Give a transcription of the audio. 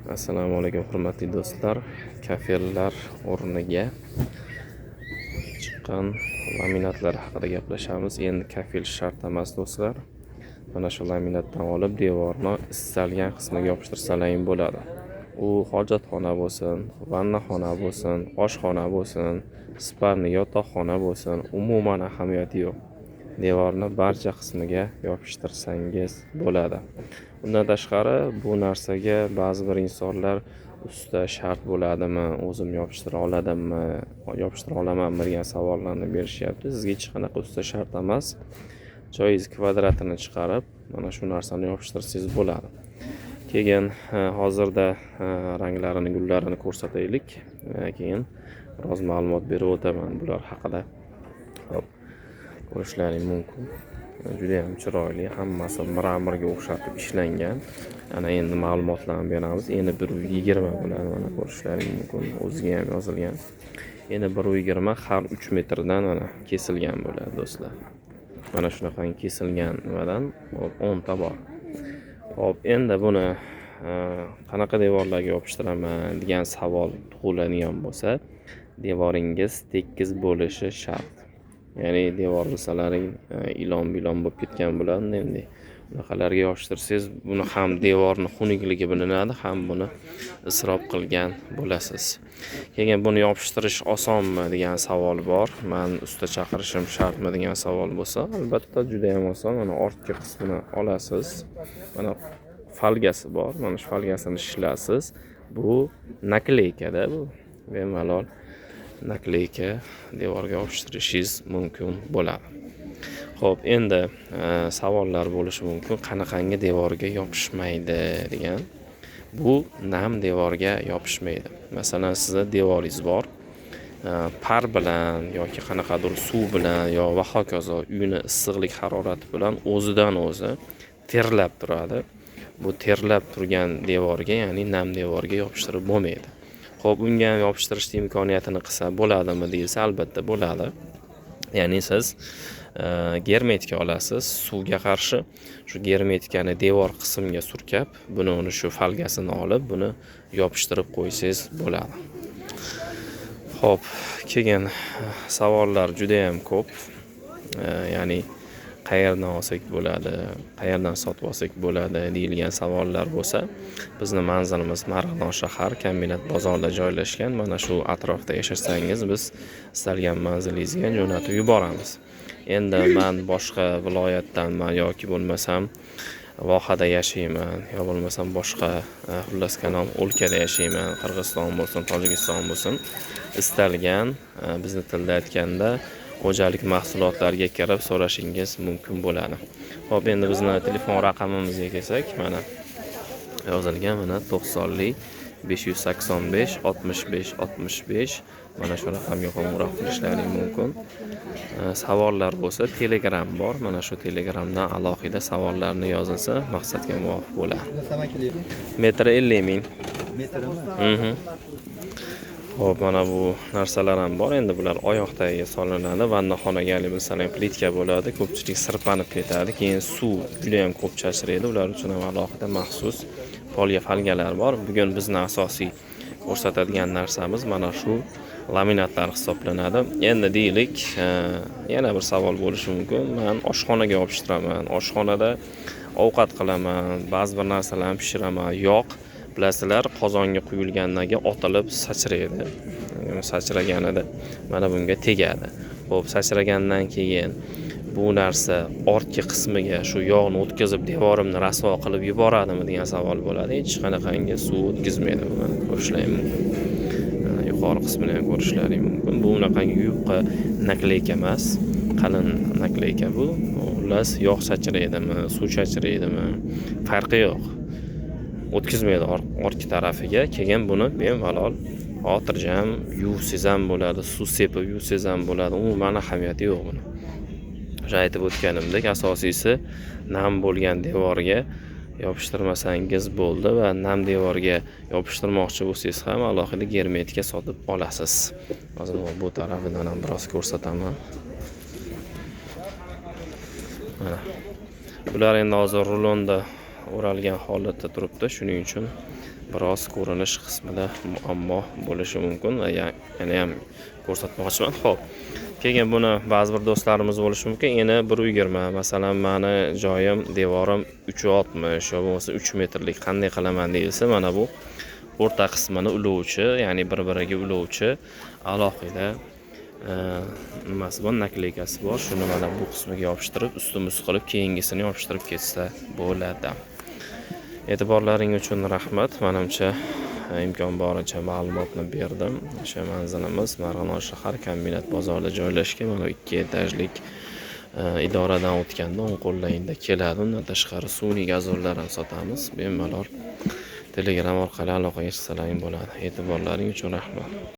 Assalomu alaykum hurmatli do'stlar. Kafellar o'rniga chiqqan laminatlar haqida gaplashamiz. Endi kafel shart emas do'stlar. Mana shu laminatdan olib devorni istalgan qismiga yopishtirsalaring bo'ladi. U hojatxona bo'lsin, vannaxona bo'lsin, oshxona bo'lsin, spalni yotoqxona bo'lsin, umuman ahamiyati yo'q. Devorni barcha qismiga yopishtirsangiz bo'ladi. Undan tashqari bu narsaga ba'zi bir insonlar usta shart bo'ladimi, o'zim yopishtira olamanmi degan savollarni berishyapti. Sizga hech qanaqa usta shart emas. Joyingiz kvadratini chiqarib, mana shu narsani yopishtirsangiz bo'ladi. Keyin hozirda ranglarini, gullarini ko'rsataylik. Keyin biroz ma'lumot berib o'taman bular haqida. Xo'p, ko'rishlaring mumkin. Juda ham chiroyli, hammasi mramorga o'xshatib ishlangan. Ana endi ma'lumotlarni beramiz. Endi 120 bilan mana ko'rishlaring mumkin. O'ziga ham yozilgan. Endi 120 har 3 metrdan mana kesilgan bo'ladi do'stlar. Mana shunaqa kesilgan nimadan 10 ta bor. Xo'p, endi buni qanaqa devorlarga yopishtiraman degan savol tug'iladigan bo'lsa, devoringiz tekis bo'lishi shart. Ya'ni devor bilsalaring ilon-bilon bo'lib ketgan bo'ladi endi. Bunaqalarga yopishtirsangiz, buni ham devorni xunukligi bilinadi, ham buni isrof qilgan bo'lasiz. Keyin buni yopishtirish osonmi degan savol bor. Men usta chaqirishim shartmi degan savol bo'lsa, albatta juda ham oson. Mana ortki qismini olasiz. Mana falgasi bor. Mana shu falgasini shilasiz. Bu nakleyka-da bu. Bemalol nakleyka devorga yopishtirishingiz mumkin bo'ladi. Xo'p, endi savollar bo'lishi mumkin. Qanaqangi devorga yopishmaydi degan. Bu nam devorga yopishmaydi. Masalan, sizda devoringiz bor. Par bilan yoki qanaqadir suv bilan yo va hokazo uyni issiqlik harorati bilan o'zidan o'zi terlab turadi. Bu terlab turgan devorga, ya'ni nam devorga yopishtirib bo'lmaydi. Xo'p, unga yopishtirish imkoniyatini qilsa bo'ladimi deyilsa, albatta bo'ladi. Ya'ni siz germetika olasiz, suvga qarshi shu germetikani devor qismiga surkab, buni shu falgasini olib, buni yopishtirib qo'ysangiz bo'ladi. Xo'p, keyin savollar juda ham ko'p. Ya'ni qayerdan olsak bo'ladi, qayerdan sotib olsak bo'ladi deyilgan savollar bo'lsa, bizni manzilimiz Marg'ilon shahar kombinat bozorida joylashgan. Mana shu atrofda yashasangiz, biz istalgan manzilingizga jo'natib yuboramiz. Endi men boshqa viloyatdanman yoki bo'lmasam vohada yashayman, yo bo'lmasam boshqa xullas kanom o'lkada yashayman, Qirg'iziston bo'lsin, Tojikiston bo'lsin, istalgan bizni tilda aytganda xo'jalik mahsulotlariga kirib so'rashingiz mumkin bo'ladi. Xo'p, endi bizni telefon raqamimizga kelsak, mana yozilgan, mana 90li 585 65 65, mana shu raqamga qo'ng'iroq qilishlaring mumkin. Savollar bo'lsa, Telegram bor. Mana shu Telegramdan alohida savollarni yozilsa, maqsadga muvofiq bo'ladi. Metri 50 ming. Metrimi? Xo'p, mana bu narsalar ham bor. Endi bular oyoq tagiga solinadi. Vannaxonaga bilsalaring plitka bo'ladi. Ko'pchilik sirpanib ketadi. Keyin suv juda ham ko'p chachraydi. Ular uchun ham alohida maxsus poliefalgalar bor. Bugun bizni asosiy ko'rsatadigan narsamiz mana shu laminatlar hisoblanadi. Endi deylik, yana bir savol bo'lishi mumkin. Men oshxonaga yopishtiraman. Oshxonada ovqat qilaman, ba'zi bir narsalarni pishiraman. Yog' bilasizlar, qozonga quyilgandan keyin otilib sachraydi. Sachraganida mana bunga tegadi. Xo'p, sachragandan keyin bu narsa ortki qismiga shu yog'ni o'tkazib devorimni rasvo qilib yuboradimi degan savol bo'ladi. Hech qanaqangi suv o'tkazmaydi. Mana ko'rishlaring mumkin. Yuqori qismini ham ko'rishlaring mumkin. Bu unaqangi yupqa nakleyka emas, qalin nakleyka bu. Xullas, yog' sachraydimi, suv sachraydimi, farqi yo'q. O'tkazmaydi ortki tarafiga. Keyin buni bemalol xotirjam yuvsangiz ham bo'ladi, suv sepib yuvsangiz ham bo'ladi. Umuman ahamiyati yo'q buni. O'sha aytib o'tganimdek, asosiysi nam bo'lgan devorga yopishtirmasangiz bo'ldi va nam devorga yopishtirmoqchi bo'lsangiz ham alohida germetika sotib olasiz. Hozir bu tarafidan ham biroz ko'rsataman. Mana bular endi hozir rulonda o'ralgan holatda turibdi. Shuning uchun biroz ko'rinish qismida muammo bo'lishi mumkin. Yana ham ko'rsatmoqchiman. Xo'p. Keyin buni ba'zi bir do'stlarimiz bo'lishi mumkin. Eni 1.20, masalan, meni joyim, devorim 3.60 yo bo'lmasa 3 metrlik qanday qilaman deyilsa, mana bu o'rta qismini ulovchi, ya'ni bir-biriga ulovchi alohida nimasi bor, nakleykasi bor. Shuni mana bu qismiga yopishtirib, ustimiz qilib, keyingisini yopishtirib ketsa bo'ladi. E'tiborlaring uchun rahmat. Menimcha imkon boricha ma'lumotni berdim. O'sha manzilimiz Marg'ilon shahar kombinat bozorida joylashgan. Mana 2 etajlik idoradan o'tganda o'ng qo'llayinda keladi. Undan tashqari sun'iy gazonlar ham sotamiz. Bemalol Telegram orqali aloqaga chiqsalaring bo'ladi. E'tiborlaring uchun rahmat.